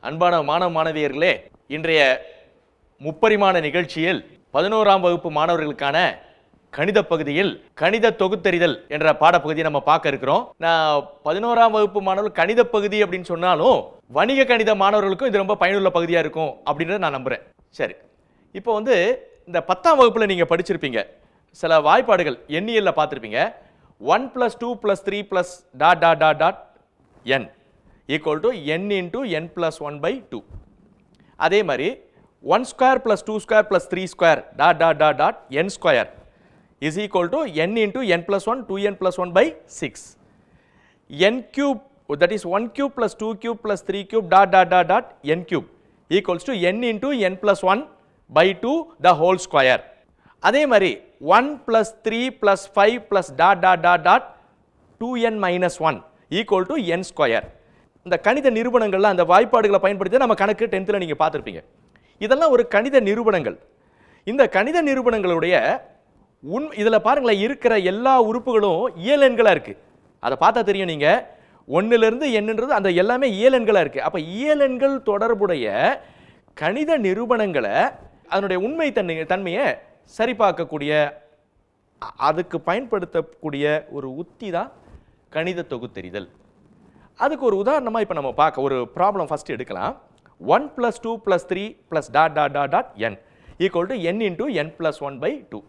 அன்பான மாணவ மாணவியர்களே, இன்றைய முப்பரிமாண நிகழ்ச்சியில் 11ஆம் வகுப்பு மாணவர்களுக்கான கணித பகுதியில் கணித தொகுத்தறிதல் என்ற பாடப்பகுதியை நம்ம பார்க்க இருக்கிறோம். நான் 11ஆம் வகுப்பு மாணவர்கள் கணித பகுதி அப்படின்னு சொன்னாலும் வணிக கணித மாணவர்களுக்கும் இது ரொம்ப பயனுள்ள பகுதியா இருக்கும் அப்படின்றத நான் நம்புறேன். சரி, இப்போ இந்த 10ஆம் வகுப்புல நீங்க படிச்சிருப்பீங்க, சில வாய்ப்பாடுகள் எண்ணியல்ல பார்த்திருப்பீங்க. 1 + 2 + 3 + n equal to n into n plus 1 by 2. அதே மாதிரி 1 square plus 2 square plus 3 square n square is equal to n into n plus 1 2n plus 1 by 6. n cube, that is 1 cube plus 2 cube plus 3 cube n cube equals to n into n plus 1 by 2 the whole square. அதே மாதிரி 1 plus 3 plus 5 plus 2n minus 1 equal to n square. இந்த கணித நிரூபணங்கள்ல அந்த வாய்ப்பாடுகளை பயன்படுத்தி நம்ம கணக்கு 10th நீங்க பார்த்திருப்பீங்க. இதெல்லாம் ஒரு கணித நிரூபணங்கள். இந்த கணித நிரூபணங்களுடைய இதுல பாருங்களேன், இருக்கிற எல்லா உறுப்புகளும் இயல் எண்களா இருக்கு. அதை பார்த்தா தெரியும், நீங்க 1ல இருந்து nன்றது அந்த எல்லாமே இயல் எண்களா இருக்கு. அப்ப இயல் எண்கள் தொடர்புடைய கணித நிரூபணங்களை அதனுடைய உண்மை தன்மையை சரிபார்க்கக்கூடிய அதுக்கு பயன்படுத்தக்கூடிய ஒரு உத்தி தான் கணித தொகுத்தறிதல். அதுக்கு ஒரு உதாரணமா இப்ப நம்ம பார்க்க ஒரு ப்ராப்ளம் ஃபர்ஸ்ட் எடுக்கலாம். 1 + 2 + 3 + n equal to n into n plus 1 by 2.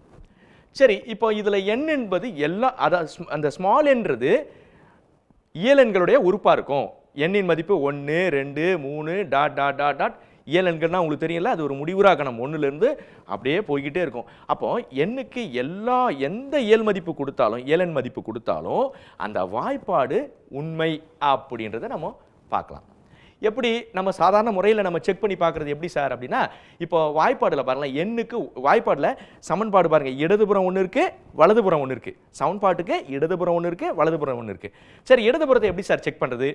சரி, இப்போ இதுல n என்பது எல்லா அந்த ஸ்மால் என்றது இயல் எண்களுடைய உறுப்பா இருக்கும். n இன் மதிப்பு 1 2 3 இயல் எண்கள்னா உங்களுக்கு தெரியல, அது ஒரு முடிவுறா கணம் 1ல இருந்து அப்படியே போய்கிட்டே இருக்கும். அப்போ n-க்கு எந்த இயல் மதிப்பு கொடுத்தாலும் இயல் எண் மதிப்பு கொடுத்தாலும் அந்த வாய்ப்பாடு உண்மை அப்படின்றத நம்ம பார்க்கலாம். எப்படி நம்ம சாதாரண முறையில் நம்ம செக் பண்ணி பார்க்கறது எப்படி சார் அப்படின்னா, இப்போ வாய்ப்பாடுல பாருங்க, n-க்கு வாய்ப்பாடுல சமன்பாடு பாருங்க, இடதுபுறம் ஒன்று இருக்கு வலதுபுறம் ஒன்று இருக்கு. சமன்பாட்டுக்கு இடதுபுறம் ஒன்று இருக்கு வலதுபுறம் ஒன்று இருக்கு. சரி, இடதுபுறத்தை எப்படி சார் செக் பண்றது?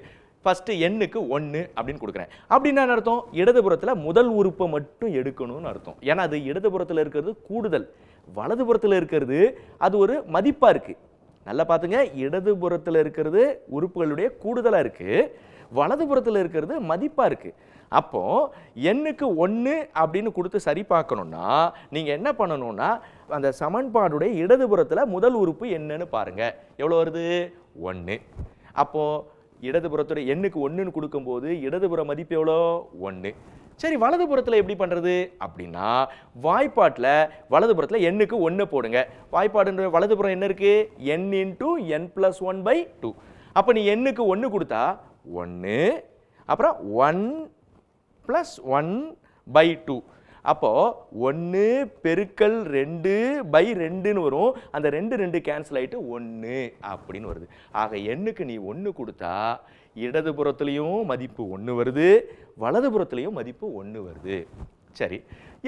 ஃபர்ஸ்ட் n-க்கு 1 அப்படின்னு கொடுக்குறேன். அப்படின்னா என்ன அர்த்தம்? இடதுபுறத்தில் முதல் உறுப்பை மட்டும் எடுக்கணும்னு அர்த்தம். ஏன்னா அது இடதுபுறத்தில் இருக்கிறது கூடுதல், வலதுபுறத்தில் இருக்கிறது அது ஒரு மதிப்பா இருக்கு. நல்லா பார்த்துங்க, இடதுபுறத்தில் இருக்கிறது உறுப்புகளுடைய கூடுதலா இருக்கு, வலதுபுறத்தில் இருக்கிறது மதிப்பா இருக்கு. அப்போ n-க்கு 1 அப்படின்னு கொடுத்து சரி பார்க்கணும்னா நீங்க என்ன பண்ணணும்னா, அந்த சமன்பாடுடைய இடதுபுறத்தில் முதல் உறுப்பு என்னன்னு பாருங்க. எவ்வளவு வருது? 1. அப்போ இடதுபுறத்துடைய n-க்கு 1ன்னு கொடுக்கும்போது இடதுபுற மதிப்பு எவ்வளோ? 1. சரி, வலதுபுறத்தில் எப்படி பண்றது அப்படின்னா, வாய்ப்பாட்டில் வலதுபுறத்தில் n-க்கு 1 போடுங்க. வாய்ப்பாடுன்ற வலதுபுறம் என்ன இருக்கு? n into n plus 1 by 2. அப்போ நீ n-க்கு 1 கொடுத்தா 1, அப்புறம் 1 plus 1 by 2. அப்போ 1 பெருக்கல் 2 by 2ன்னு வரும். அந்த 2 கேன்சல் ஆயிட்டு 1 அப்படின்னு வருது. ஆக n-க்கு நீ 1 கொடுத்தா இடதுபுறத்துலையும் மதிப்பு 1 வருது, வலதுபுறத்துலையும் மதிப்பு 1 வருது. சரி,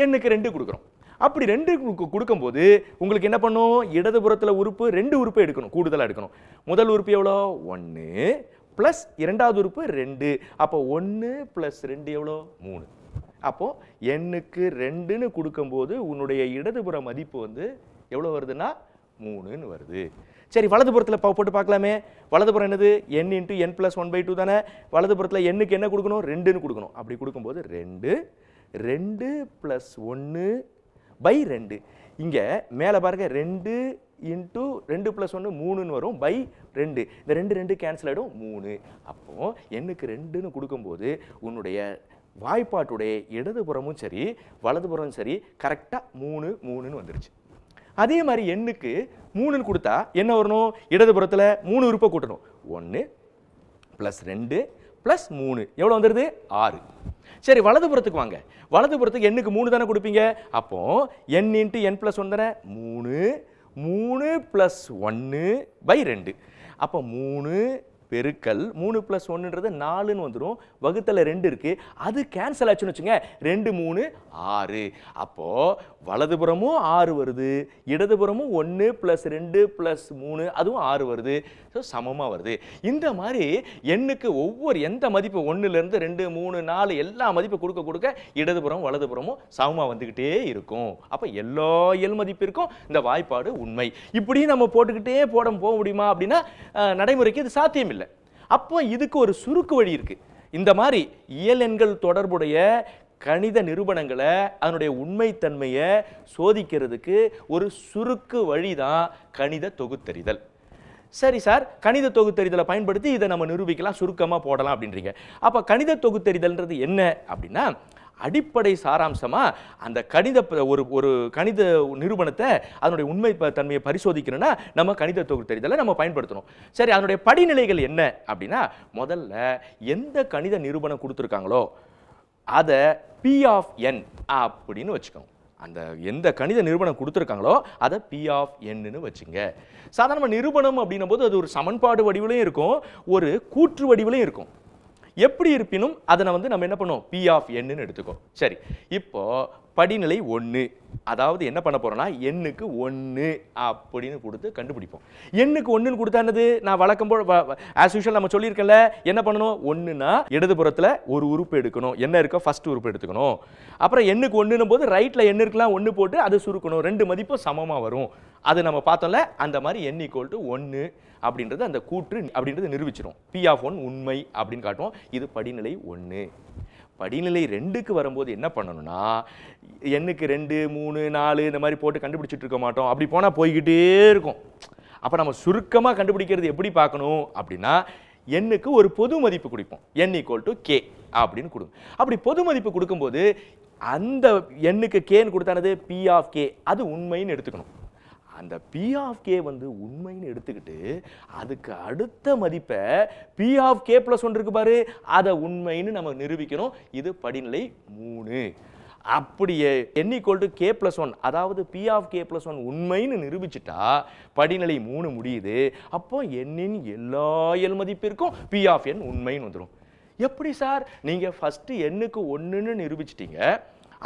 n-க்கு 2 கொடுக்குறோம். அப்படி 2 கொடுக்கும்போது உங்களுக்கு என்ன பண்ணும்? இடதுபுறத்தில் உறுப்பு 2 உறுப்பு எடுக்கணும், கூடுதலாக எடுக்கணும். முதல் உறுப்பு எவ்வளோ? 1 பிளஸ் இரண்டாவது உறுப்பு 2. அப்போ 1 பிளஸ் 2 எவ்வளோ? 3. அப்போ n-க்கு 2ன்னு கொடுக்கும்போது உன்னுடைய இடதுபுற மதிப்பு எவ்வளோ வருதுன்னா 3ன்னு வருது. சரி, வலதுபுறத்தில் போட்டு பார்க்கலாமே. வலதுபுறம் என்னது? n into n plus 1 by 2 தானே. வலதுபுறத்தில் n-க்கு என்ன கொடுக்கணும்? 2ன்னு கொடுக்கணும். அப்படி கொடுக்கும்போது 2 plus 1 by 2. இங்க மேலே பாருங்க, 2 into 2 plus 1 3ன்னு வரும், by 2. இந்த 2 கேன்சல் ஆகிடும், 3. அப்போ n-க்கு 2ன்னு கொடுக்கும்போது உன்னுடைய வாய்ப்பாட்டுடைய இடதுபுறமும் சரி வலதுபுறமும் சரி கரெக்டாக 3ன்னு வந்துருச்சு. அதே மாதிரி n-க்கு 3ன்னு கொடுத்தா என்ன வரணும்? இடதுபுறத்தில் 3 உறுப்பை கூட்டணும். 1 plus 2 plus 3 எவ்வளோ வந்துடுது? 6. சரி, வலதுபுறத்துக்கு வாங்க. வலதுபுறத்துக்கு n-க்கு 3 தானே கொடுப்பீங்க. அப்போ n into n plus 1 தானே, 3 plus 1 by 2. அப்போ 3 பெருக்கல் 3 plus 1ன்றது 4ன்னு வந்துடும். வகுத்தல 2 இருக்கு, அது கேன்சல் ஆச்சுன்னு வச்சுங்க. 2 3 6. அப்போ வலதுபுறமும் 6 வருது, இடதுபுறமும் 1 plus 2 plus 3 அதுவும் 6 வருது. ஸோ சமமாக வருது. இந்த மாதிரி n-க்கு ஒவ்வொரு எந்த மதிப்பு 1ல இருந்து 2 3 4 எல்லா மதிப்பு கொடுக்க கொடுக்க இடதுபுறம் வலதுபுறமும் சமமாக வந்துக்கிட்டே இருக்கும். அப்போ எல்லா இயல் மதிப்பிற்கும் இந்த வாய்ப்பாடு உண்மை. இப்படி நம்ம போட்டுக்கிட்டே போக முடியுமா அப்படின்னா நடைமுறைக்கு இது சாத்தியம் இல்லை. அப்போ இதுக்கு ஒரு சுருக்கு வழி இருக்கு. இந்த மாதிரி இயல் எண்கள் தொடர்புடைய கணித நிரூபணங்களை அதனுடைய உண்மைத்தன்மையை சோதிக்கிறதுக்கு ஒரு சுருக்கு வழிதான் கணித தொகுத்தறிதல். சரி சார், கணித தொகுத்தறிதலை பயன்படுத்தி இதை நம்ம நிரூபிக்கலாம், சுருக்கமாக போடலாம் அப்படின்றீங்க. அப்போ கணித தொகுத்தறிதல்ன்றது என்ன அப்படின்னா, அடிப்படை சாராம்சமா அந்த ஒரு கணித நிரூபணத்தை அதனுடைய உண்மை தன்மையை பரிசோதிக்கணும்னா நம்ம கணித தொகுத்தறிதலை நம்ம பயன்படுத்தணும். சரி, அதனுடைய படிநிலைகள் என்ன அப்படின்னா, முதல்ல எந்த கணித நிரூபணம் கொடுத்துருக்காங்களோ அதை P of n அப்படின்னு வச்சுக்கோங்க. அந்த எந்த கணித நிரூபணம் கொடுத்துருக்காங்களோ அதை P of n வச்சுங்க. சாதாரண நிரூபணம் அப்படின்னும் போது அது ஒரு சமன்பாடு வடிவிலையும் இருக்கும், ஒரு கூற்று வடிவிலையும் இருக்கும். எப்படி இருப்பினும் அதை நம்ம என்ன பண்ணுவோம், P of n எடுத்துக்கோ. சரி, இப்போ படிநிலை 1, அதாவது என்ன பண்ண போறோம்னா எண்ணுக்கு 1 அப்படின்னு கொடுத்து கண்டுபிடிப்போம். எண்ணுக்கு 1ன்னு கொடுத்தா என்னது, நான் வழக்கம் போல் ஆஸ் யூஷுவல் நம்ம சொல்லியிருக்கல, என்ன பண்ணணும், 1னா இடதுபுறத்தில் ஒரு உறுப்பு எடுக்கணும், என்ன இருக்கோ ஃபர்ஸ்ட் உறுப்பு எடுத்துக்கணும். அப்புறம் எண்ணுக்கு 1ன்னும் போது ரைட்டில் என்ன இருக்கலாம் 1 போட்டு அதை சுருக்கணும், 2 மதிப்பும் சமமாக வரும். அது நம்ம பார்த்தோம்ல, அந்த மாதிரி n = 1 அப்படின்றது அந்த கூற்று அப்படின்றது நிரூபிச்சிடும். P of 1 உண்மை அப்படின்னு காட்டுவோம். இது படிநிலை 1. படிநிலை 2க்கு வரும்போது என்ன பண்ணணும்னா, எண்ணுக்கு 2, 3, 4 இந்த மாதிரி போட்டு கண்டுபிடிச்சிட்டு இருக்க மாட்டோம். அப்படி போனால் போய்கிட்டே இருக்கும். அப்போ நம்ம சுருக்கமாக கண்டுபிடிக்கிறது எப்படி பார்க்கணும் அப்படின்னா, எண்ணுக்கு ஒரு பொது மதிப்பு கொடுப்போம், n = k அப்படின்னு கொடுங்க. அப்படி பொது மதிப்பு கொடுக்கும்போது அந்த எண்ணுக்கு கேன்னு கொடுத்தானது P of k, அது உண்மைன்னு எடுத்துக்கணும். அந்த P of k உண்மைன்னு எடுத்துக்கிட்டு அதுக்கு அடுத்த மதிப்பை P of k + 1 இருக்கு பாரு, அதை உண்மைன்னு நம்ம நிரூபிக்கணும். இது படிநிலை 3. அப்படியே n = k + 1, அதாவது P of k + 1 உண்மைன்னு நிரூபிச்சிட்டா படிநிலை 3 முடியுது. அப்போ n-இன் எல்லா இயல் மதிப்பிற்கும் P of n உண்மைன்னு வந்துடும். எப்படி சார், நீங்க ஃபர்ஸ்ட் n-க்கு 1ன்னு நிரூபிச்சிட்டீங்க,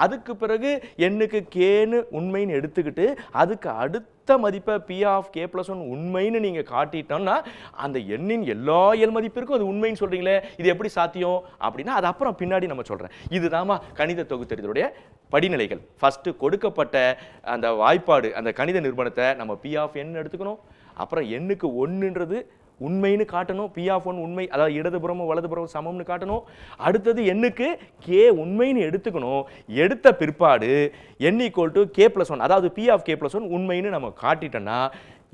அதுக்கு பிறகு எண்ணுக்கு கேன்னு உண்மைன்னு எடுத்துக்கிட்டு அதுக்கு அடுத்த மதிப்பை P of k + 1 உண்மைன்னு நீங்க காட்டிட்டோம்னா அந்த எண்ணின் எல்லா இயல் மதிப்பிற்கும் அது உண்மைன்னு சொல்றீங்களே, இது எப்படி சாத்தியம் அப்படின்னா அது அப்புறம் பின்னாடி நம்ம சொல்றேன். இதுதாமா கணித தொகுத்தறிதலுடைய படிநிலைகள். ஃபர்ஸ்ட் கொடுக்கப்பட்ட அந்த வாய்ப்பாடு, அந்த கணித நிரூபணத்தை நம்ம P of n எடுத்துக்கணும். அப்புறம் எண்ணுக்கு 1ன்றது உண்மைன்னு காட்டணும், P of 1 உண்மை, அதாவது இடதுபுறமும் வலதுபுறமும் சமம்னு காட்டணும். அடுத்தது எண்ணுக்கு k உண்மைன்னு எடுத்துக்கணும். எடுத்த பிற்பாடு n = k + 1, அதாவது P of k + 1 உண்மைன்னு நம்ம காட்டிட்டோம்னா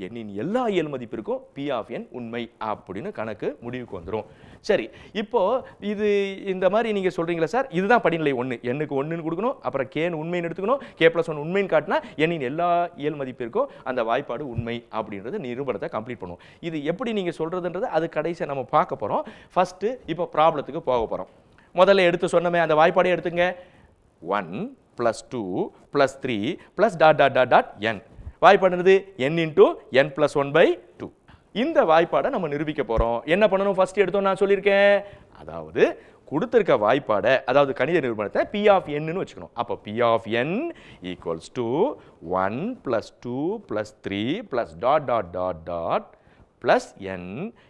எண்ணின் எல்லா இயல் மதிப்பிற்கும் P of n உண்மை அப்படின்னு கணக்கு முடிவுக்கு வந்துடும். சரி, இப்போ இது இந்த மாதிரி நீங்க சொல்றீங்களா சார், இதுதான் படிநிலை 1. எண்ணுக்கு 1ன்னு கொடுக்கணும், அப்புறம் கேன்னு உண்மைன்னு எடுத்துக்கணும், k + 1 உண்மைன்னு காட்டினா எண்ணின் எல்லா இயல் மதிப்பிற்கும் அந்த வாய்ப்பாடு உண்மை அப்படின்றது நிரூபணத்தை கம்ப்ளீட் பண்ணுவோம். இது எப்படி நீங்க சொல்றதுன்றது அது கடைசியாக நம்ம பார்க்க போறோம். ஃபர்ஸ்ட் இப்போ ப்ராப்ளத்துக்கு போக போறோம். முதல்ல எடுத்து சொன்னமே அந்த வாய்ப்பாடே எடுத்துங்க. 1 + 2 + 3 + ... n. வாய்ப்பாடுறது n × n + 1/2. இந்த வாய்ப்பாடை நம்ம நிரூபிக்க போறோம். என்ன பண்ணணும், ஃபர்ஸ்ட் எடுத்தோம் நான் சொல்லியிருக்கேன், அதாவது கொடுத்திருக்க வாய்ப்பாடை, அதாவது கணித நிரூபணத்தை P of n ன்னு வச்சுக்கணும். அப்போ P of n = 1 + 2 + 3 + ... + n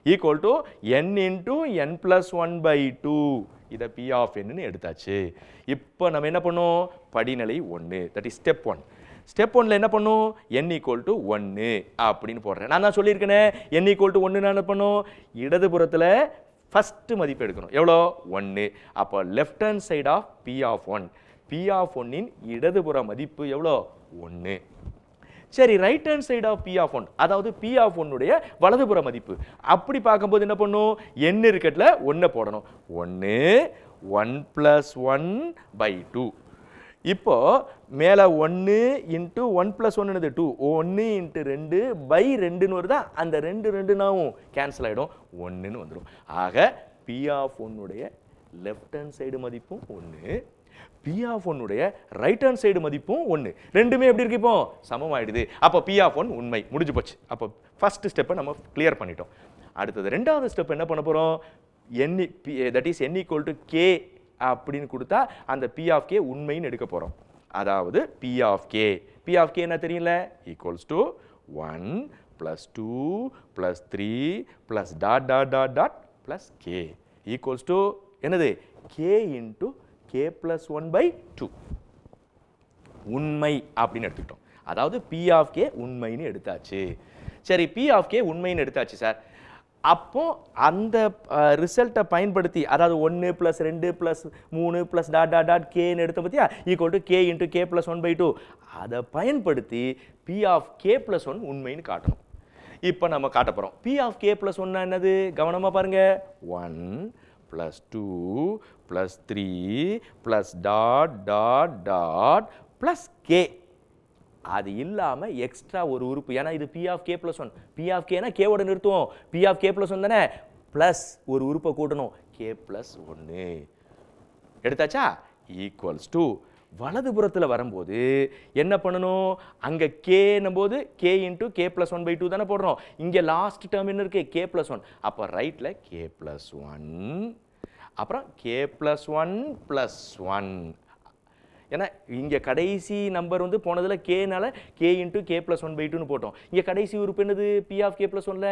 = n × n + 1/2. இதை P of n ன்னு எடுத்தாச்சு. இப்போ நம்ம என்ன பண்ணோம், படிநிலை 1, தட் இஸ் ஸ்டெப் 1. ஸ்டெப் 1ல என்ன பண்ணும், n = 1 அப்படின்னு போடுறேன். நான் தான் சொல்லியிருக்கேனே, n = 1 என்ன பண்ணும், இடதுபுறத்தில் ஃபர்ஸ்ட் மதிப்பு எடுக்கணும். எவ்வளோ, 1. அப்போ left hand side of P of 1, P of 1-இன் இடதுபுற மதிப்பு எவ்வளோ, 1. சரி, right hand side of P of 1, அதாவது P of 1-உடைய வலதுபுற மதிப்பு. அப்படி பார்க்கும்போது என்ன பண்ணும், n இருக்கட்ல 1 போடணும். 1 1 + 1/2. இப்போ மேல 1 × 1 + 1 என்னது 2, 1 × 2/2ன்னு வருதா, அந்த 2 நாவும் கேன்சல் ஆயிடும், 1ன்னு வந்துடும். ஆக P of 1-உடைய லெஃப்ட் ஹேண்ட் சைடு மதிப்பும் 1, P of 1-உடைய ரைட் ஹேண்ட் சைடு மதிப்பும் 1. ரெண்டுமே எப்படி இருக்கு, இப்போ சமம் ஆயிடுது. அப்போ P of 1 உண்மை, முடிஞ்சு போச்சு. அப்போ ஃபர்ஸ்ட் ஸ்டெப்பை நம்ம கிளியர் பண்ணிட்டோம். அடுத்தது ரெண்டாவது ஸ்டெப் என்ன பண்ண போறோம், தட் இஸ் n = k அப்படின்னு கொடுத்தா அந்த P of k உண்மைன்னு எடுக்க போறோம். அதாவது P of k என்ன தெரியல, = 1 + 2 + 3 + ... k என்னது, k × k + 1/2 உண்மை அப்படின்னு எடுத்துக்கிட்டோம். அதாவது P of k உண்மைன்னு எடுத்தாச்சு. சரி, P of k உண்மைன்னு எடுத்தாச்சு சார். அப்போ அந்த ரிசல்ட்டை பயன்படுத்தி, அதாவது 1 + 2 + 3 + டாட் டாட் டாட் கேன்னு எடுத்த பத்தியா, equal to k into k + 1/2, அதை பயன்படுத்தி பி ஆஃப் கே + 1 உண்மைன்னு காட்டணும். இப்போ நம்ம காட்ட போகிறோம். பி ஆஃப் கே + 1 என்னது? கவனமாக பாருங்க. 1 + 2 + 3 + டாட் டாட் டாட் + கே. அது இல்லாம எக்ஸ்ட்ரா ஒரு உறுப்பு. ஏன்னா இது P of K + 1. P of கேனா கேவோட நிறுத்துவோம். பி ஆஃப் கே + 1 தானே, பிளஸ் ஒரு உறுப்பை கூட்டணும், கே + 1 எடுத்தாச்சா. ஈக்குவல்ஸ் டு வலதுபுறத்தில் வரும்போது என்ன பண்ணணும்? அங்கே கேன்னும் போது கே இன்ட்டு கே + 1/2 தானே போடுறோம். இங்கே லாஸ்ட் டேர்ம் என்ன இருக்கு? கே + 1. அப்போ ரைட்டில் கே + 1, அப்புறம் கே + 1 + 1. ஏன்னா இங்கே கடைசி நம்பர் வந்து போனதில் கேனால கே இன்ட்டு கே + 1/2ன்னு போட்டோம். இங்கே கடைசி உறுப்பு என்னது? பி ஆஃப் கே + 1ல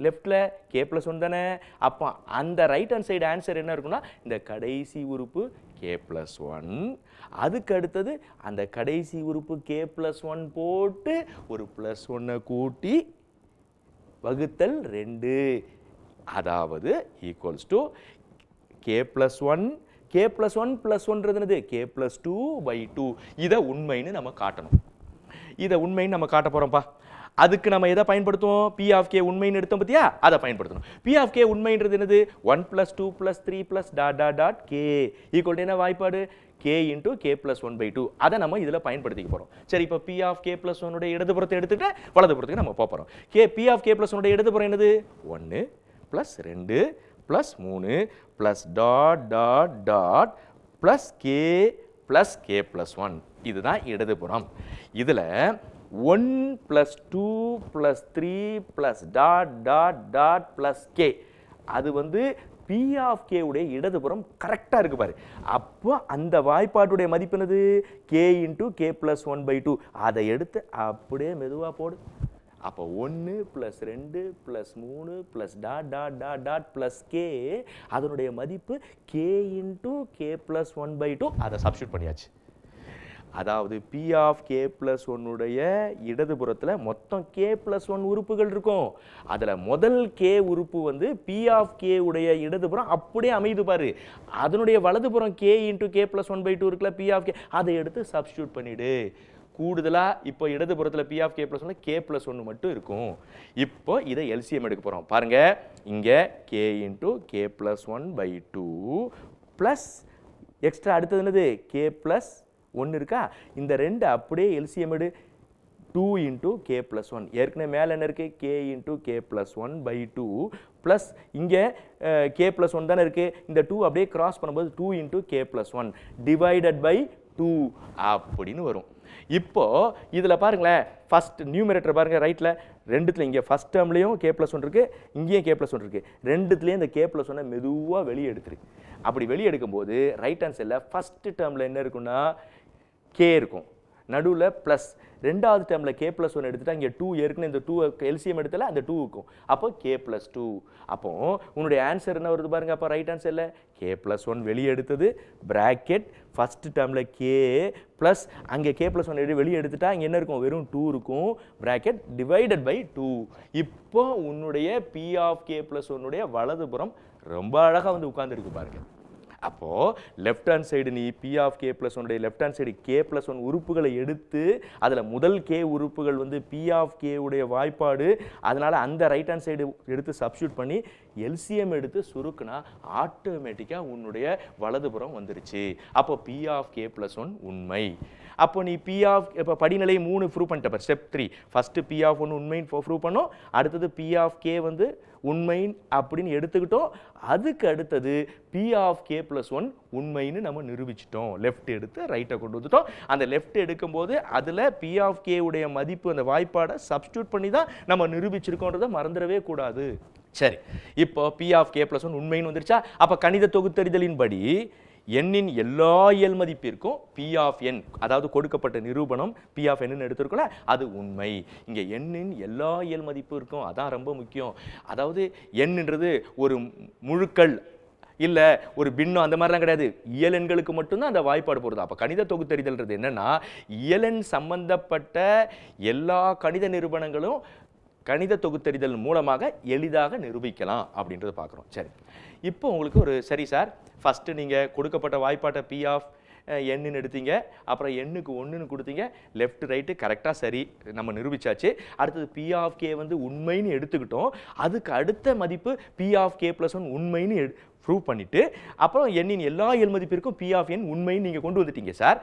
லெஃப்டில் கே + 1 தானே. அப்போ அந்த ரைட் ஹேண்ட் சைடு ஆன்சர் என்ன இருக்குன்னா, இந்த கடைசி உறுப்பு கே + 1, அதுக்கு அடுத்தது அந்த கடைசி உறுப்பு கே + 1 போட்டு ஒரு +1 கூட்டி வகுத்தல் 2, அதாவது ஈக்குவல்ஸ் டு கே + 1, கே + 1 + 1ன்றது என்னது? கே + 2/2. இதை உண்மைன்னு நம்ம காட்டணும். இதை உண்மைன்னு நம்ம காட்ட போகிறோம்ப்பா. அதுக்கு நம்ம எதை பயன்படுத்துவோம்? பி ஆஃப் கே உண்மைன்னு எடுத்தோம் பத்தியா, அதை பயன்படுத்தணும். பி ஆஃப் கே உண்மைன்றது என்னது? 1 + 2 + 3 + dot dot dot K equal to என்ன வாய்ப்பாடு? K into k + 1/2. அதை நம்ம இதில் பயன்படுத்திக்க போகிறோம். சரி, இப்போ பி ஆஃப் கே + 1 இடதுபுறத்தை எடுத்துக்கிட்டு வலதுபுறத்துக்கு நம்ம போகிறோம். பி ஆஃப் கே + 1 இடதுபுறம் என்னது? 1 + 2 + 3 + dot dot dot + K + K + 1. இதுதான் இடதுபுறம். இதில் 1 + 2 + 3 + டாட் டாட் டாட் + கே, அது வந்து பி ஆஃப் கே உடைய இடதுபுறம் கரெக்டாக இருக்கு பாரு. அப்போ அந்த வாய்ப்பாட்டுடைய மதிப்பு என்னது? K into k + 1/2. அதை எடுத்து அப்படியே மெதுவாக போடு. அப்போ 1 + 2 + 3 + dot dot dot dot + K, அதனுடைய மதிப்பு கே இன்ட்டு கே + 1/2. அதை சப்ஸ்டியூட் பண்ணியாச்சு. அதாவது பி ஆஃப் கே + 1 உடைய இடதுபுறத்தில் மொத்தம் கே + 1 உறுப்புகள் இருக்கும். அதில் முதல் கே உறுப்பு வந்து பி ஆஃப் கே உடைய இடதுபுறம் அப்படியே அமைது பாரு. அதனுடைய வலதுபுறம் கே இன்ட்டு கே + 1/2 இருக்குல்ல, பி ஆஃப் கே, அதை எடுத்து சப்ஸ்டியூட் பண்ணிடு. கூடுதலாக இப்போ இடதுபுறத்தில் பி ஆஃப் கே + 1 கே + 1 மட்டும் இருக்கும். இப்போ இதை எல்சிஎம் எடுக்க போகிறோம். பாருங்க, இங்கே K into k + 1/2 plus extra அடுத்தது என்னது? கே + 1 இருக்கா? இந்த 2 அப்படியே எல்சிஎம் எடு. 2 இன்ட்டு கே + 1. ஏற்கனவே மேலே என்ன இருக்குது? கே இன்ட்டு கே + 1/2 ப்ளஸ் இங்கே கே + 1 தானே இருக்குது. இந்த 2 அப்படியே கிராஸ் பண்ணும்போது 2 இன்ட்டு கே + 1 டிவைடட் பை 2 அப்படின்னு வரும். இப்போ இதில் பாருங்களேன், ஃபர்ஸ்ட் நியூமரேட்டர் பாருங்க, ரைட்டில் ரெண்டுத்தில் இங்கே ஃபர்ஸ்ட் டேர்ம்லையும் கே + 1 இருக்குது, இங்கேயும் கே + 1 இருக்குது. ரெண்டுத்துலேயும் இந்த கே + 1 மெதுவாக வெளியே எடுத்துரு. அப்படி வெளியே எடுக்கும்போது ரைட் ஹேண்ட் சைடில் ஃபர்ஸ்ட் டேர்மில் என்ன இருக்குன்னா கே இருக்கும், நடுவில் ப்ளஸ். ரெண்டாவது டேர்மில் கே + 1 எடுத்துட்டா இங்கே 2 ஏற்கனவே இந்த 2 எல்சிஎம் எடுத்தால அந்த 2 இருக்கும். அப்போ கே + 2. அப்போ உன்னுடைய ஆன்சர் என்ன வருது பாருங்க. அப்போ ரைட் ஹேண்ட் சைடில் கே + 1 வெளியே எடுத்தது, பிராக்கெட் ஃபர்ஸ்ட் டேர்மில் கே ப்ளஸ் அங்கே கே + 1 வெளியே எடுத்துட்டா இங்கே என்ன இருக்கும்? வெறும் 2 இருக்கும், பிராக்கெட் டிவைடட் பை 2. இப்போ உன்னுடைய பி ஆஃப் கே + 1 உடைய வலதுபுறம் ரொம்ப அழகாக வந்து உட்கார்ந்துருக்கு பாருங்க. அப்போ லெஃப்ட் ஹேண்ட் சைடு நீ P of K + 1 left hand side k + 1 உறுப்புகளை எடுத்து அதில் முதல் கே உறுப்புகள் வந்து பி ஆஃப் கே உடைய வாய்ப்பாடு, அதனால அந்த ரைட் ஹேண்ட் சைடு எடுத்து சப்ஸ்டியூட் பண்ணி எல்சிஎம் எடுத்து சுருக்குனா ஆட்டோமேட்டிக்காக உன்னுடைய வலதுபுறம் வந்துருச்சு. அப்போ பி ஆஃப் கே + 1 உண்மை. அப்போ நீ பி ஆஃப் இப்போ படிநிலை 3 ப்ரூவ் பண்ணிட்ட. ஸ்டெப் 3 ஃபர்ஸ்ட் பி ஆஃப் 1 உண்மைன்னு ப்ரூவ் பண்ணோம். அடுத்தது பி ஆஃப் கே வந்து உண்மை அப்படின்னு எடுத்துக்கிட்டோம். அதுக்கு அடுத்தது பி ஆஃப் கே + 1 உண்மைன்னு நம்ம நிரூபிச்சிட்டோம். லெஃப்ட் எடுத்து ரைட்டை கொண்டு வந்துட்டோம். அந்த லெஃப்ட் எடுக்கும்போது அதில் பி ஆஃப் கே உடைய மதிப்பு அந்த வாய்ப்பாடை சப்ஸ்டியூட் பண்ணி தான் நம்ம நிரூபிச்சிருக்கோன்றதை மறந்துடவே கூடாது. சரி, இப்போ பி ஆஃப் கே + 1 உண்மைன்னு வந்துருச்சா? அப்போ கணித தொகுத்தறிதலின்படி எண்ணின் எல்லா இயல் மதிப்பிற்கும் பி ஆஃப் என், அதாவது கொடுக்கப்பட்ட நிரூபணம் பி ஆஃப் என்னு எடுத்திருக்கோம்ல, அது உண்மை. இங்கே எண்ணின் எல்லா இயல் மதிப்பு இருக்கும், அதான் ரொம்ப முக்கியம். அதாவது எண்ணுன்றது ஒரு முழுக்கள் இல்லை ஒரு பின்னம் அந்த மாதிரிலாம் கிடையாது. இயல் எண்களுக்கு மட்டும்தான் அந்த வாய்ப்பாடு போடுது. அப்போ கணித தொகுத்தறிதல்ன்றது என்னன்னா, இயலெண் சம்பந்தப்பட்ட எல்லா கணித நிரூபணங்களும் கணித தொகுத்தறிதல் மூலமாக எளிதாக நிரூபிக்கலாம் அப்படின்றத பார்க்குறோம். சரி, இப்போ உங்களுக்கு ஒரு சரி சார், ஃபஸ்ட்டு நீங்கள் கொடுக்கப்பட்ட வாய்ப்பாட்டை பி ஆஃப் என்னு எடுத்தீங்க, அப்புறம் எண்ணுக்கு 1ன்னு கொடுத்தீங்க, லெஃப்ட் ரைட்டு கரெக்டாக சரி நம்ம நிரூபிச்சாச்சு. அடுத்தது பி ஆஃப் கே வந்து உண்மைன்னு எடுத்துக்கிட்டோம், அதுக்கு அடுத்த மதிப்பு பி ஆஃப் கே ப்ளஸ் 1 உண்மைன்னு ப்ரூவ் பண்ணிவிட்டு அப்புறம் எண்ணின் எல்லா மதிப்பிற்கும் பி ஆஃப் என் உண்மைன்னு நீங்கள் கொண்டு வந்துட்டீங்க சார்.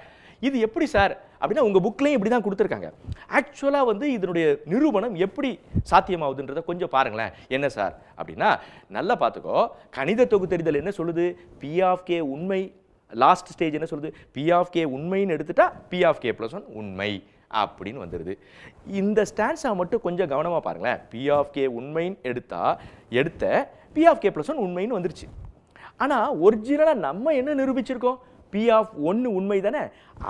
இது எப்படி சார் அப்படின்னா உங்கள் புக்லேயும் இப்படி தான் கொடுத்துருக்காங்க. ஆக்சுவலாக வந்து இதனுடைய நிரூபணம் எப்படி சாத்தியமாகுதுன்றதை கொஞ்சம் பாருங்களேன். என்ன சார் அப்படின்னா நல்லா பார்த்துக்கோ, கணித தொகுத்தறிதல் என்ன சொல்லுது, பி ஆஃப் கே உண்மை, லாஸ்ட் ஸ்டேஜ் என்ன சொல்லுது, பி ஆஃப் கே உண்மைன்னு எடுத்துட்டா பி ஆஃப் கே ப்ளஸ் 1 உண்மை அப்படின்னு வந்துடுது. இந்த ஸ்டான்ஸை மட்டும் கொஞ்சம் கவனமாக பாருங்களேன். பி ஆஃப் கே உண்மைன்னு எடுத்த பி ஆஃப் கே ப்ளஸ் 1 உண்மைன்னு வந்துருச்சு. ஆனால் ஒரிஜினலாக நம்ம என்ன நிரூபிச்சிருக்கோம், பி ஆஃப் 1 உண்மை தானே,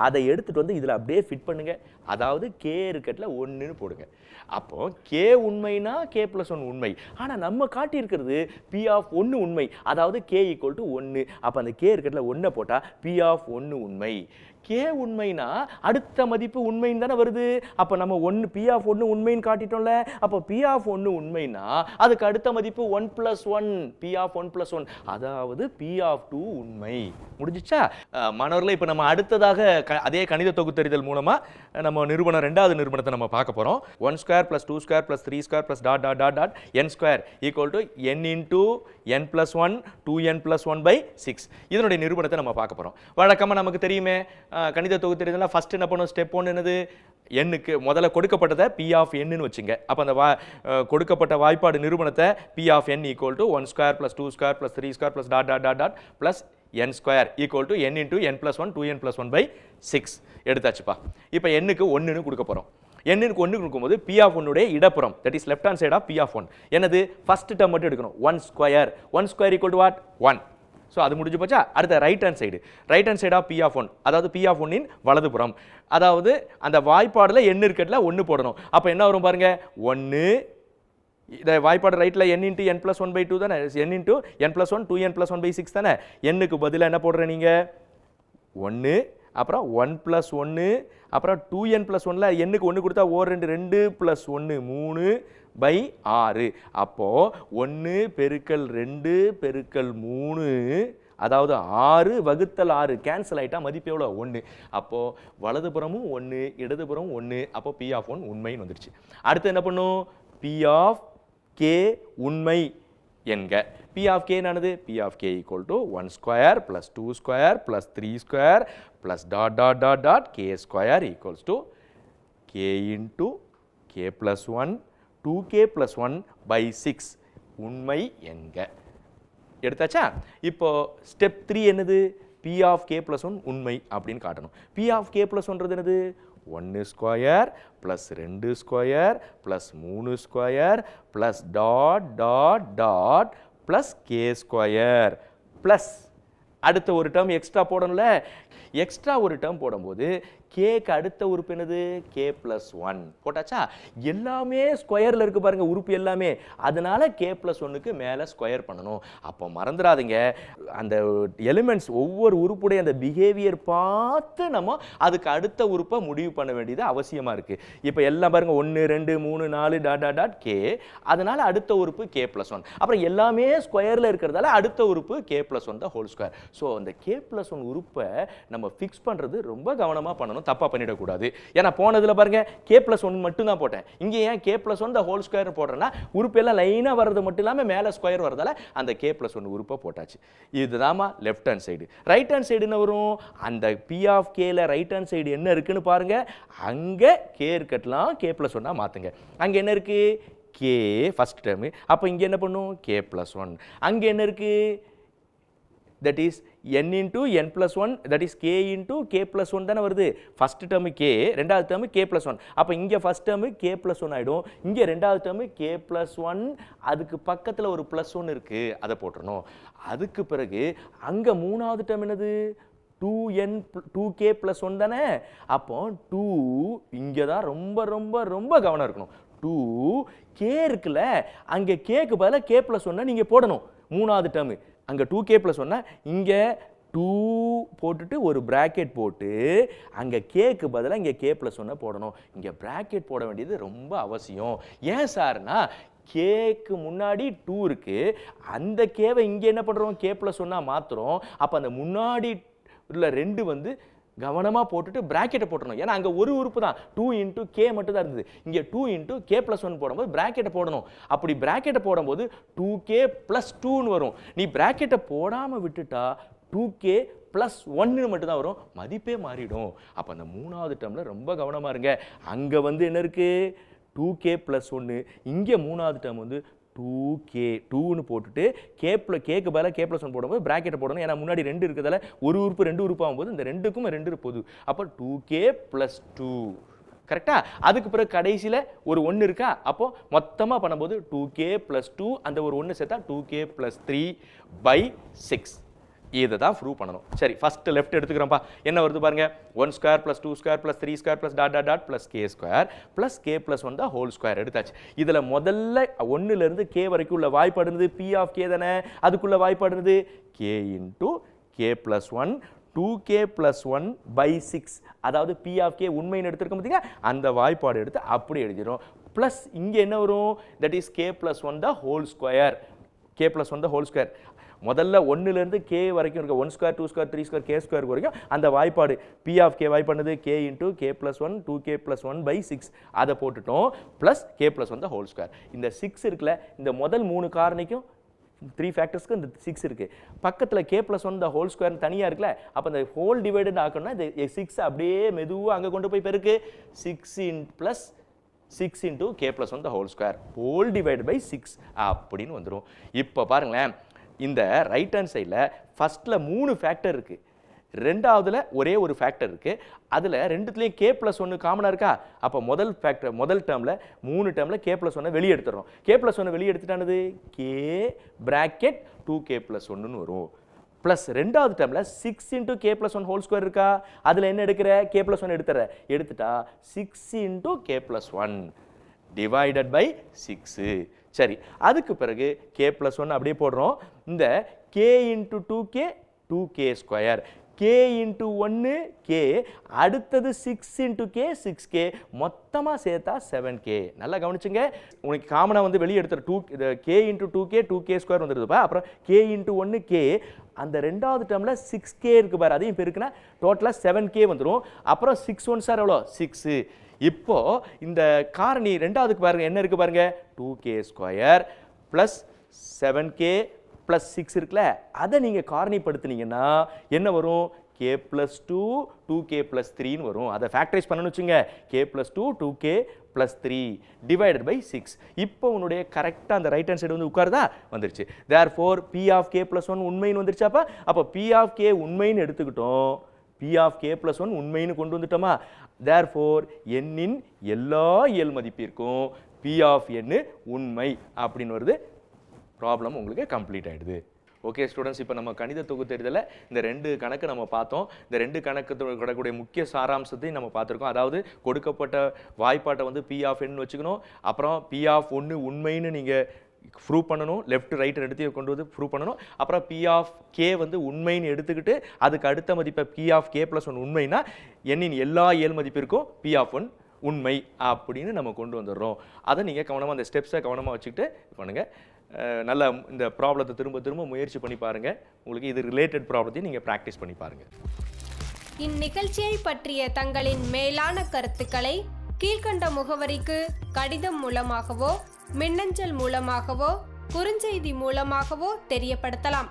அதை எடுத்துகிட்டு வந்து இதில் அப்படியே ஃபிட் பண்ணுங்க. அதாவது கே இருக்கட்டில் 1ன்னு போடுங்க. அப்போ கே உண்மைனா கே ப்ளஸ் 1 உண்மை. ஆனால் நம்ம காட்டியிருக்கிறது பி ஆஃப் 1 உண்மை, அதாவது கே ஈக்குவல் டு 1. அப்போ அந்த கே இருக்கட்டில் 1 போட்டால் பி ஆஃப் 1 உண்மை. கே உண்மைனா அடுத்த மதிப்பு உண்மைன்னு தானே வருது. அப்போ நம்ம பி ஆஃப் 1 உண்மைன்னு காட்டிட்டோம்ல. அப்போ பி ஆஃப் 1 உண்மைனா அதுக்கு அடுத்த மதிப்பு 1 + 1, பி ஆஃப் 1 + 1, அதாவது பி ஆஃப் 2 உண்மை. முடிஞ்சிச்சா மாணவர்களே? இப்போ நம்ம அடுத்ததாக அதே கணித தொகுத்தறிதல் மூலமா நம்ம நிரூபணம், ரெண்டாவது நிரூபணத்தை நம்ம பார்க்க போறோம். 1² + 2² + 3² + dot dot dot dot n² equal to n into n + 1 2n + 1/6. இதனுடைய நிரூபணத்தை நம்ம பார்க்க போறோம். வழக்கமாக நமக்கு தெரியுமே, கணித தொகுத்தறிதல்ல ஃபர்ஸ்ட் என்ன பண்ணுவோம், ஸ்டெப் 1 என்னது, எண்ணுக்கு முதல்ல கொடுக்கப்பட்டதை பி ஆஃப் என்னு வச்சுங்க. அப்போ அந்த கொடுக்கப்பட்ட வாய்ப்பாடு நிரூபணத்தை P of n equal to 1² + 2² + 3² + dot dot dot dot plus n² equal to n into n + 1 2n + 1/6 எடுத்தாச்சுப்பா. இப்போ எண்ணுக்கு 1ன்னு கொடுக்க போகிறோம். எண்ணுக்கு 1 கொடுக்கும்போது பி ஆஃப் 1 இடப்புறம், that is left hand side of P of 1 என்னது, ஃபர்ஸ்ட் டேர்ம் மட்டும் எடுக்கணும். 1² ஈக்குவல் டு வாட், 1. ஸோ அது முடிஞ்சு போச்சா. அடுத்த right hand side of P of 1, அதாவது பி ஆஃப் 1 வலதுபுறம், அதாவது அந்த வாய்ப்பாடில் எண் இருக்கட்டில் 1 போடணும். அப்போ என்ன வரும் பாருங்க, 1. இந்த வாய்ப்பாடு ரைட்டில் n இன்ட்டு n + 1/2 தானே, n இன்ட்டு n + 1 2n + 1/6 தானே. எண்ணுக்கு பதிலாக என்ன போடுற நீங்கள், 1, அப்புறம் 1 + 1, அப்புறம் 2n + 1ல எண்ணுக்கு 1 கொடுத்தா 2 2 + 1 3/6. அப்போ 1 பெருக்கல் 2 பெருக்கல் 3, அதாவது 6 வகுத்தல் 6 கேன்சல் ஆயிட்டா மதிப்பு எவ்வளோ, 1. அப்போ வலதுபுறமும் 1 இடதுபுறமும் 1, அப்போ பி ஆஃப் 1 உண்மைன்னு வந்துருச்சு. அடுத்து என்ன பண்ணும், பி ஆஃப் கே உண்மை என்க. பி ஆஃப் கே என்னது, P of k equal to 1² + 2² + 3² + dot dot dot dot k² equals to k into k + 1 2k + 1/6 உண்மை என்க. எடுத்தாச்சா? இப்போ ஸ்டெப் 3 என்னது, பி ஆஃப் கே + 1 உண்மை அப்படின்னு காட்டணும். பி ஆஃப் கே + 1 என்னது, 1² + 2² + 3² + dot dot dot plus k² plus அடுத்த ஒரு டேர்ம் எக்ஸ்ட்ரா போடணும்ல. எக்ஸ்ட்ரா ஒரு டேர்ம் போடும்போது கேக்கு அடுத்த உறுப்பு என்னது, கே + 1 போட்டாச்சா. எல்லாமே ஸ்கொயரில் இருக்குது பாருங்கள் உறுப்பு எல்லாமே, அதனால கே + 1க்கு மேலே ஸ்கொயர் பண்ணணும். அப்போ மறந்துடாதீங்க, அந்த எலிமெண்ட்ஸ் ஒவ்வொரு உறுப்புடைய அந்த பிஹேவியர் பார்த்து நம்ம அதுக்கு அடுத்த உறுப்பை முடிவு பண்ண வேண்டியது அவசியமாக இருக்குது. இப்போ எல்லாம் பாருங்கள் 1 2 3 4 டாட் டாட் டாட் கே, அதனால் அடுத்த உறுப்பு கே + 1. அப்புறம் எல்லாமே ஸ்கொயரில் இருக்கிறதால அடுத்த உறுப்பு K + 1 the whole square. So அந்த கே + 1 உறுப்பை நம்ம ஃபிக்ஸ் பண்ணுறது ரொம்ப கவனமாக பண்ணணும், தப்பா பண்ணிடக்கூடாது. ஏன்னா போனதுல பாருங்க கே + 1 மட்டும் தான் போட்டேன், இங்கே ஏன் கே + 1 த ஹோல் ஸ்கொயர் போடுறேன்னா உறுப்பு எல்லாம் லைனாக வர்றது மட்டும் இல்லாமல் மேலே ஸ்கொயர் வரதால அந்த கே + 1 உறுப்பை போட்டாச்சு. இதுதாம்மா left hand side. Right hand side என்ன வரும், அந்த பி ஆஃப் கேல ரைட் ஹேண்ட் சைடு என்ன இருக்குன்னு பாருங்க. அங்கே கே இருக்கட்டலாம் கே + 1 மாற்றுங்க. அங்கே என்ன இருக்கு, கே ஃபர்ஸ்ட் டேர்மு, அப்போ இங்கே என்ன பண்ணும், கே + 1. அங்கே என்ன இருக்கு, that is n into n plus 1, that is k into k plus 1 தானே வருது. ஃபர்ஸ்ட் டேர்மு k, ரெண்டாவது டேர்மு k plus 1. அப்போ இங்கே ஃபர்ஸ்ட் டேர்மு k plus 1 ஆகிடும், இங்கே ரெண்டாவது டேர்மு k plus 1, அதுக்கு பக்கத்தில் ஒரு plus 1 இருக்குது, அதை போட்டுறணும். அதுக்கு பிறகு அங்கே மூணாவது டேர்ம் என்னது, 2k plus 1 தானே. அப்போ 2 இங்கே தான் ரொம்ப ரொம்ப ரொம்ப கவனம் இருக்கணும். 2k இருக்குல்ல, அங்கே கேக்கு பதிலாக k plus 1 நீங்கள் போடணும். மூணாவது டேர்மு அங்கே 2k + 1, இங்கே 2 போட்டுட்டு ஒரு பிராக்கெட் போட்டு அங்கே கேக்கு பதிலாக இங்கே கே ப்ளஸ் 1 போடணும். இங்கே பிராக்கெட் போட வேண்டியது ரொம்ப அவசியம். ஏன் சார்னா கேக்கு முன்னாடி 2 இருக்கு, அந்த கேவை இங்கே என்ன பண்ணுறோம், கே ப்ளஸ் 1 மாற்றுறோம். அப்போ அந்த முன்னாடி உள்ள 2 வந்து கவனமாக போட்டுட்டு பிராக்கெட்டை போட்டணும். ஏன்னா அங்கே ஒரு உறுப்பு தான் 2 இன்ட்டு கே மட்டும் தான் இருந்தது. இங்கே 2 இன்ட்டு கே ப்ளஸ் 1 போடும்போது பிராக்கெட்டை போடணும். அப்படி பிராக்கெட்டை போடும்போது 2k + 2ன்னு வரும். நீ பிராக்கெட்டை போடாமல் விட்டுட்டா 2k + 1 மட்டும் தான் வரும், மதிப்பே மாறிடும். அப்போ அந்த 3வது டேர்மில் ரொம்ப கவனமாக இருங்க. அங்கே வந்து என்ன இருக்குது, 2k + 1. இங்கே 3வது டேர்ம் வந்து 2k 2ன்னு போட்டுட்டு கேக்கு பதிலாக கே ப்ளஸ் 1 போடும்போது பிராக்கெட்டை போடணும். ஏன்னா முன்னாடி 2 இருக்கிறதால ஒரு உறுப்பு 2 உறுப்பு ஆகும்போது இந்த 2க்கும் 2 பொது. அப்போ 2k + 2 கரெக்டா. அதுக்கு பிறகு கடைசியில் ஒரு 1 இருக்கா, அப்போ மொத்தமாக பண்ணும்போது 2k + 2 அந்த ஒரு 1 சேர்த்தா 2k + 3/6. இதை தான் ப்ரூவ் பண்ணணும். சரி, ஃபர்ஸ்ட் லெஃப்ட் எடுத்துக்கிறோம்ப்பா. என்ன வருது பாருங்க, 1² + 2² + 3² + dot dot dot + k² + k + 1 whole square எடுத்தாச்சு. இதில் முதல்ல 1லேருந்து k வரைக்கும் உள்ள வாய்ப்பாடுனது p ஆஃப் k தானே, அதுக்குள்ள வாய்ப்பாடுனது k × k + 1 2k + 1/6. அதாவது p ஆஃப் k உண்மைன்னு எடுத்துருக்க பார்த்தீங்களா, அந்த வாய்ப்பாடு எடுத்து அப்படி எழுதிடும். ப்ளஸ் இங்கே என்ன வரும், that is k + 1 whole square. k + 1 whole square முதல்ல 1லேருந்து k வரைக்கும் இருக்க 1² 2² 3² k² வரைக்கும் அந்த வாய்ப்பாடு p ஆஃப் k வாய்ப்பாடுனது k × k + 1 2k + 1/6. அதை போட்டுட்டோம். Plus k + 1 whole square. இந்த 6 இருக்குல்ல, இந்த முதல் 3 காரணிக்கும் 3 ஃபேக்டர்ஸ்க்கு இந்த 6 இருக்கு. பக்கத்தில் k + 1 ஹோல் ஸ்கொயர் தனியாக இருக்குல்ல, அப்போ இந்த ஹோல் டிவைடட் ஆக்கணும்னா இந்த 6 அப்படியே மெதுவாக அங்கே கொண்டு போய் பெருக்கு 6 × k + 1 whole square whole divide by 6 அப்படின்னு வந்துடும். இப்போ பாருங்களேன், இந்த ரைட் ஹேண்ட் சைடில் ஃபர்ஸ்ட்டில் 3 ஃபேக்டர் இருக்குது, ரெண்டாவதுல ஒரே ஒரு ஃபேக்டர் இருக்குது. அதில் ரெண்டுத்துலேயும் k + 1 காமனாக இருக்கா. அப்போ முதல் டேர்மில் 3 டேர்மில் k + 1 வெளியே எடுத்துடுறோம். k + 1 வெளியே எடுத்துட்டானது k பிராக்கெட் 2k + 1ன்னு வரும். ப்ளஸ் ரெண்டாவது டேர்மில் 6 × k + 1 ஹோல் ஸ்கொயர் இருக்கா, அதில் என்ன எடுக்கிற, k + 1 எடுத்துட்டா 6 × k + 1 டிவைடட் பை 6. சரி, அதுக்கு பிறகு k + 1 அப்படியே போடுறோம். இந்த k × 2k 2k², k × 1 k, அடுத்தது 6 × k 6k, மொத்தமாக சேர்த்தா 7k. நல்லா கவனிச்சுங்க, உங்களுக்கு காமனாக வந்து வெளியே எடுத்துற k × 2k 2k² வந்துடுதுப்பா. அப்புறம் k × 1 k, அந்த ரெண்டாவது டேர்மில் 6k இருக்கு பாரு, அதையும் பெருக்குனா டோட்டலாக 7k வந்துடும். அப்புறம் 6 1 சார் எவ்வளோ 6. இப்போ இந்த காரணி ரெண்டாவதுக்கு பாருங்க, என்ன இருக்கு பாருங்க, 2k² + 7k + 6 இருக்குல்ல, அதை நீங்கள் காரணிப்படுத்தினீங்கன்னா என்ன வரும், k + 2 2k + 3ன்னு வரும். அதை ஃபேக்டரைஸ் பண்ணணும்னு வச்சுங்க, k + 2 2k + 3 டிவைடட் பை 6. இப்போ உன்னுடைய கரெக்டாக அந்த ரைட் ஹேண்ட் சைடு வந்து உட்காருதா, வந்துருச்சு. தேர்ஃபோர் p ஆஃப் k + 1 உண்மைன்னு வந்துருச்சாப்பா. அப்போ p ஆஃப் k உண்மைன்னு எடுத்துக்கிட்டோம், p ஆஃப் k + 1 உண்மைன்னு கொண்டு வந்துட்டோமா. தேர்ஃபோர் எண்ணின் எல்லா இயல் மதிப்பிற்கும் p ஆஃப் n உண்மை அப்படின்னு வருது. ப்ராப்ளம் உங்களுக்கு கம்ப்ளீட் ஆகிடுது. ஓகே ஸ்டூடெண்ட்ஸ், இப்போ நம்ம கணித தொகுத்தறிதல இந்த 2 கணக்கு நம்ம பார்த்தோம். இந்த 2 கணக்கு கிடக்கூடிய முக்கிய சாராம்சத்தையும் நம்ம பார்த்துருக்கோம். அதாவது கொடுக்கப்பட்ட வாய்ப்பாட்டை வந்து p ஆஃப் n வச்சுக்கணும். அப்புறம் p ஆஃப் 1 உண்மைன்னு நீங்கள் ப்ரூவ் பண்ணணும், லெஃப்ட் ரைட் எடுத்து கொண்டு வந்து ப்ரூவ் பண்ணணும். அப்புறம் p ஆஃப் k வந்து உண்மைன்னு எடுத்துக்கிட்டு அதுக்கு அடுத்த மதிப்பை p ஆஃப் k + 1 உண்மைனா எண்ணின் எல்லா இயல் மதிப்பிற்கும் p ஆஃப் 1 உண்மை அப்படின்னு நம்ம கொண்டு வந்துடுறோம். அதை நீங்கள் கவனமாக அந்த ஸ்டெப்ஸை கவனமாக வச்சுக்கிட்டு பண்ணுங்கள். நல்லா இந்த ப்ராப்ளத்தை திரும்ப திரும்ப முயற்சி பண்ணி பாருங்கள். உங்களுக்கு இது ரிலேட்டட் ப்ராப்ளத்தையும் நீங்கள் ப்ராக்டிஸ் பண்ணி பாருங்கள். இந்நிகழ்ச்சியை பற்றிய தங்களின் மேலான கருத்துக்களை கீழ்கண்ட முகவரிக்கு கடிதம் மூலமாகவோ மின்னஞ்சல் மூலமாகவோ குறுஞ்செய்தி மூலமாகவோ தெரியப்படுத்தலாம்.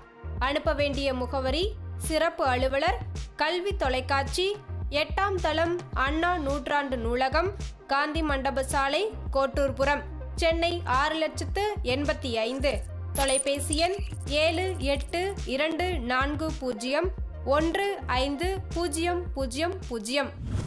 அனுப்ப வேண்டிய முகவரி: சிறப்பு அலுவலர், கல்வி தொலைக்காட்சி, 8ஆம் தளம், அண்ணா நூற்றாண்டு நூலகம், காந்தி மண்டப சாலை, கோட்டூர்புரம், சென்னை 6,85,000. தொலைபேசி எண் 7824015000.